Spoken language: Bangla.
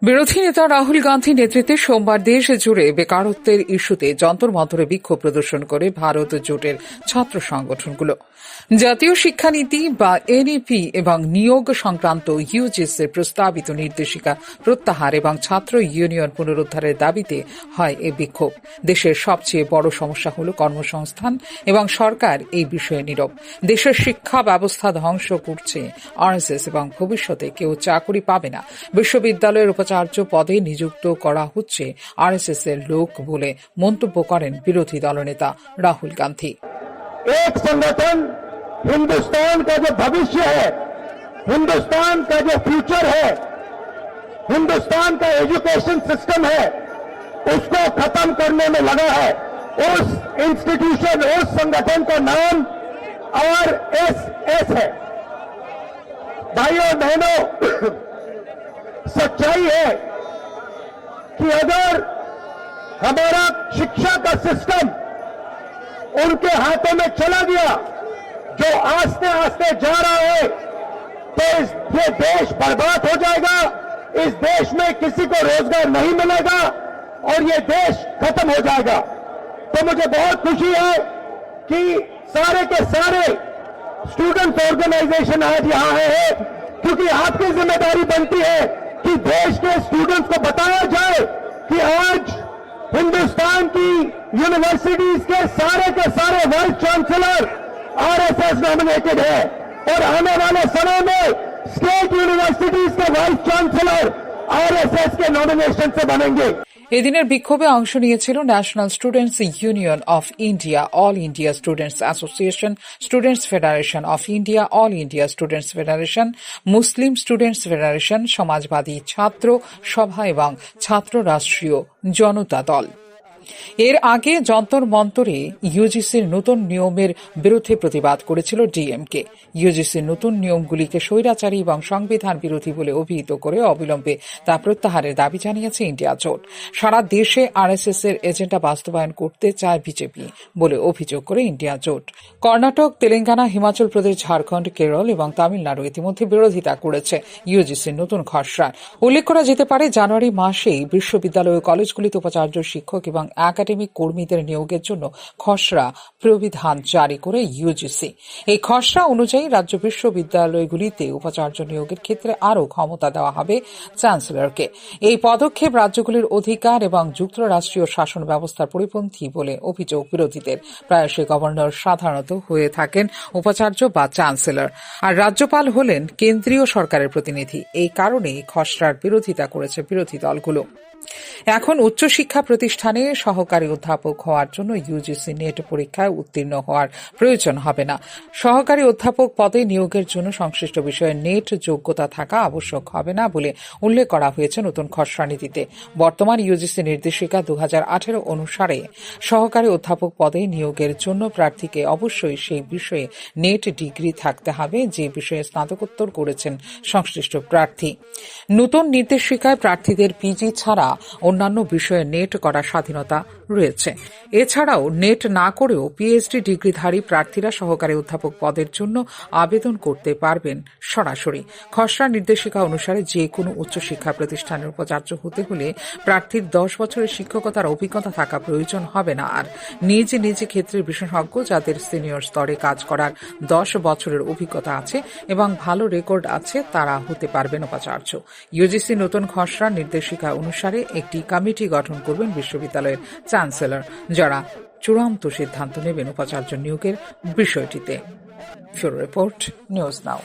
বিরোধী নেতা রাহুল গান্ধী নেতৃত্বে সোমবার দেশ জুড়ে বেকারত্বের ইস্যুতে যন্তর মন্তরে বিক্ষোভ প্রদর্শন করে ভারত জোটের ছাত্র সংগঠনগুলো। জাতীয় শিক্ষানীতি বা এনইপি এবং নিয়োগ সংক্রান্ত ইউজিসির প্রস্তাবিত নির্দেশিকা প্রত্যাহার এবং ছাত্র ইউনিয়ন পুনরুদ্ধারের দাবিতে হয় এই বিক্ষোভ। দেশের সবচেয়ে বড় সমস্যা হল কর্মসংস্থান এবং সরকার এই বিষয়ে নীরব। দেশের শিক্ষা ব্যবস্থা ধ্বংস করছে আরএসএস এবং ভবিষ্যতে কেউ চাকরি পাবে না। বিশ্ববিদ্যালয়ের উপাচার্য পদে নিযুক্ত করা হচ্ছে আরএসএস এর লোক বলে মন্তব্য করেন বিরোধী দলনেতা রাহুল গান্ধী। एक संगठन हिंदुस्तान का जो भविष्य है, हिंदुस्तान का जो फ्यूचर है, हिंदुस्तान का एजुकेशन सिस्टम है, उसको खत्म करने में लगा है। उस इंस्टीट्यूशन, उस संगठन का नाम आरएसएस है। भाइयों बहनों, सच्चाई है कि अगर हमारा शिक्षा का सिस्टम उनके हाथों में चला गया, जो आस्ते आस्ते जा रहा है, तो ये देश बर्बाद हो जाएगा। इस देश में किसी को रोजगार नहीं मिलेगा और ये देश खत्म हो जाएगा। तो मुझे बहुत खुशी है कि सारे के सारे स्टूडेंट्स ऑर्गेनाइजेशन आज यहाँ हैं, क्योंकि आपकी जिम्मेदारी बनती है कि देश के स्टूडेंट्स को बताया जाए कि आज हिंदुस्तान की यूनिवर्सिटीज के सारे वाइस चांसलर आरएसएस नॉमिनेटेड है और आने वाले समय में स्टेट यूनिवर्सिटीज के वाइस चांसलर आरएसएस के नॉमिनेशन से बनेंगे। এদিনের বিক্ষোভে অংশ নিয়েছিল national students union of India, all India students association, students federation of India, all India students federation, Muslim students federation, Samajwadi ছাত্র সভা এবং ছাত্র রাষ্ট্রীয় জনতা দল। এর আগে যন্তর মন্তরে ইউজিসির নতুন নিয়মের বিরুদ্ধে প্রতিবাদ করেছিল ডিএমকে। ইউজিসির নতুন নিয়মগুলিকে স্বৈরাচারী এবং সংবিধান বিরোধী বলে অভিহিত করে অবিলম্বে তা প্রত্যাহারের দাবি জানিয়েছে ইন্ডিয়া জোট। সারা দেশে আরএসএস এর এজেন্ডা বাস্তবায়ন করতে চায় বিজেপি বলে অভিযোগ করে ইন্ডিয়া জোট। কর্ণাটক, তেলেঙ্গানা, হিমাচল প্রদেশ, ঝাড়খণ্ড, কেরল এবং তামিলনাড়ু ইতিমধ্যে বিরোধিতা করেছে ইউজিসির নতুন খসড়া। উল্লেখ করা যেতে পারে, জানুয়ারি মাসেই বিশ্ববিদ্যালয় ও কলেজগুলিতে উপাচার্য, শিক্ষক এবং একাডেমিক কর্মীদের নিয়োগের জন্য খসড়া প্রবিধান জারি করে ইউজিসি। এই খসড়া অনুযায়ী রাজ্য বিশ্ববিদ্যালয়গুলিতে উপাচার্য নিয়োগের ক্ষেত্রে আরও ক্ষমতা দেওয়া হবে চ্যান্সেলরকে। এই পদক্ষেপ রাজ্যগুলির অধিকার এবং যুক্তরাষ্ট্রীয় শাসন ব্যবস্থার পরিপন্থী বলে অভিযোগ বিরোধীদের। প্রায়শই গভর্নর সাধারণত হয়ে থাকেন উপাচার্য বা চ্যান্সেলর, আর রাজ্যপাল হলেন কেন্দ্রীয় সরকারের প্রতিনিধি। এই কারণেই খসড়ার বিরোধিতা করেছে বিরোধী দলগুলো। এখন উচ্চশিক্ষা প্রতিষ্ঠানে সহকারী অধ্যাপক হওয়ার জন্য ইউজিসি নেট পরীক্ষায় উত্তীর্ণ হওয়ার প্রয়োজন হবে না। সহকারী অধ্যাপক পদে নিয়োগের জন্য সংশ্লিষ্ট বিষয়ে নেট যোগ্যতা থাকা আবশ্যক হবে না বলে উল্লেখ করা হয়েছে নতুন খসড়া নীতিতে। বর্তমান ইউজিসি নির্দেশিকা 2018 অনুসারে সহকারী অধ্যাপক পদে নিয়োগের জন্য প্রার্থীকে অবশ্যই সেই বিষয়ে নেট ডিগ্রি থাকতে হবে যে বিষয়ে স্নাতকোত্তর করেছেন সংশ্লিষ্ট প্রার্থী। নতুন নির্দেশিকায় প্রার্থীদের পিজি ছাড়া অন্যান্য বিষয়ে নেট করার স্বাধীনতা রয়েছে। এছাড়াও নেট না করেও পিএইচডি ডিগ্রিধারী প্রার্থীরা সহকারী অধ্যাপক পদের জন্য আবেদন করতে পারবেন সরাসরি। খসড়া নির্দেশিকা অনুসারে যে কোনো উচ্চশিক্ষা প্রতিষ্ঠানের উপাচার্য হতে হলে প্রার্থীর 10 বছরের শিক্ষকতার অভিজ্ঞতা থাকা প্রয়োজন হবে না। আর নিজ নিজ ক্ষেত্রের বিশেষজ্ঞ যাদের সিনিয়র স্তরে কাজ করার 10 বছরের অভিজ্ঞতা আছে এবং ভালো রেকর্ড আছে তারা হতে পারবেন উপাচার্য। ইউজিসি নতুন খসড়া নির্দেশিকা অনুসারে একটি কমিটি গঠন করবেন বিশ্ববিদ্যালয়ের চ্যান্সেলর, যারা চূড়ান্ত সিদ্ধান্ত নেবেন উপাচার্য নিয়োগের বিষয়টিতে। Bureau report, news now.